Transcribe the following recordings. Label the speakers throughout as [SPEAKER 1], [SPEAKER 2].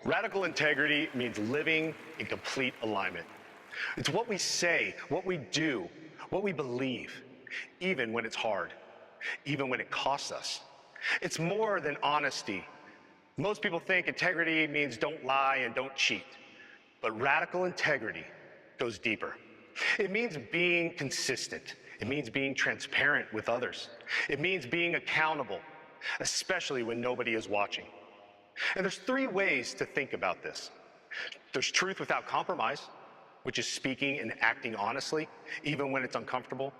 [SPEAKER 1] Radical integrity means living in complete alignment. It's what we say, what we do, what we believe, even when it's hard, even when it costs us. It's more than honesty. Most people think integrity means don't lie and don't cheat, but radical integrity goes deeper. It means being consistent. It means being transparent with others. It means being accountable, especially when nobody is watching. And there's three ways to think about this. There's truth without compromise, which is speaking and acting honestly, even when it's uncomfortable.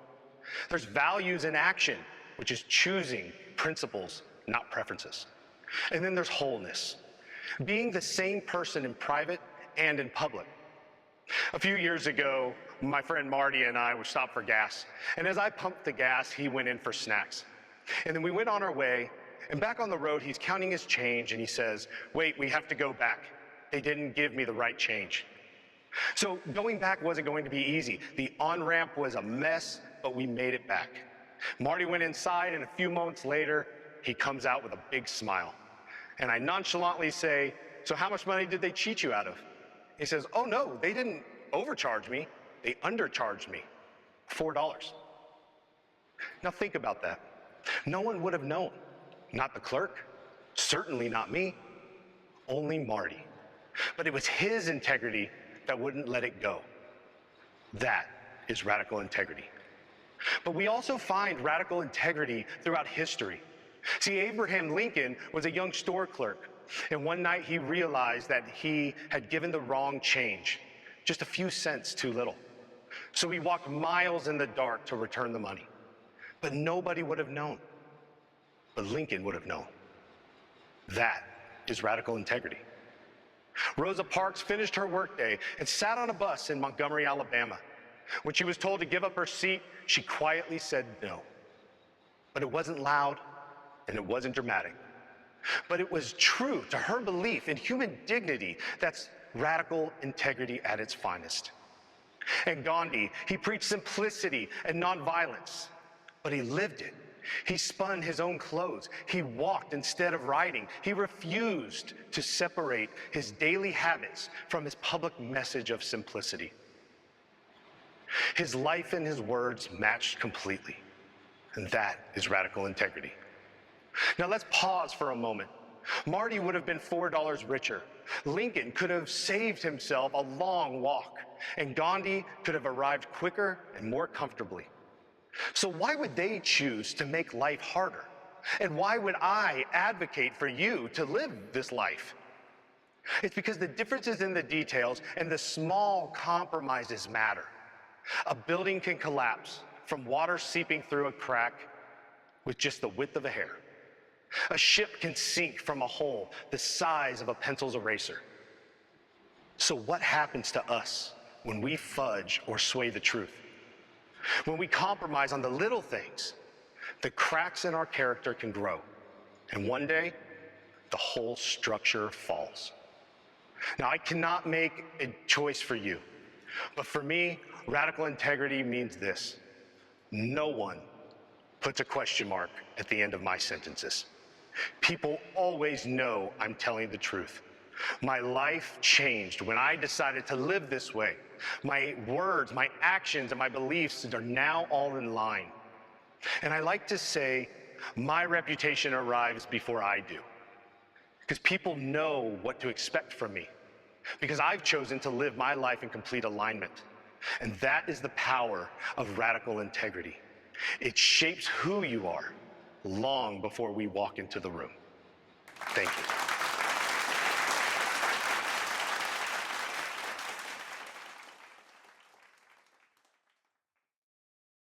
[SPEAKER 1] There's values in action, which is choosing principles, not preferences. And then there's wholeness, being the same person in private and in public. A few years ago, my friend Marty and I were stopped for gas. And as I pumped the gas, he went in for snacks. And then we went on our way, and back on the road, he's counting his change, and he says, "Wait, we have to go back. They didn't give me the right change." So going back wasn't going to be easy. The on-ramp was a mess, but we made it back. Marty went inside, and a few moments later, he comes out with a big smile. And I nonchalantly say, "So how much money did they cheat you out of?" He says, "Oh no, they didn't overcharge me. They undercharged me, $4. Now think about that. No one would have known. Not the clerk, certainly not me, only Marty. But it was his integrity that wouldn't let it go. That is radical integrity. But we also find radical integrity throughout history. See, Abraham Lincoln was a young store clerk, and one night he realized that he had given the wrong change, just a few cents too little. So he walked miles in the dark to return the money. But nobody would have known. But Lincoln would have known. That is radical integrity. Rosa Parks finished her workday and sat on a bus in Montgomery, Alabama. When she was told to give up her seat, she quietly said no. But it wasn't loud, and it wasn't dramatic. But it was true to her belief in human dignity. That's radical integrity at its finest. And Gandhi, he preached simplicity and nonviolence, but he lived it. He spun his own clothes. He walked instead of riding. He refused to separate his daily habits from his public message of simplicity. His life and his words matched completely, and that is radical integrity. Now let's pause for a moment. Marty would have been $4 richer. Lincoln could have saved himself a long walk, and Gandhi could have arrived quicker and more comfortably. So why would they choose to make life harder? And why would I advocate for you to live this life? It's because the differences in the details and the small compromises matter. A building can collapse from water seeping through a crack with just the width of a hair. A ship can sink from a hole the size of a pencil's eraser. So what happens to us when we fudge or sway the truth? When we compromise on the little things, the cracks in our character can grow. And one day, the whole structure falls. Now, I cannot make a choice for you, but for me, radical integrity means this: no one puts a question mark at the end of my sentences. People always know I'm telling the truth. My life changed when I decided to live this way. My words, my actions, and my beliefs are now all in line. And I like to say my reputation arrives before I do, because people know what to expect from me, because I've chosen to live my life in complete alignment. And that is the power of radical integrity. It shapes who you are long before we walk into the room. Thank you.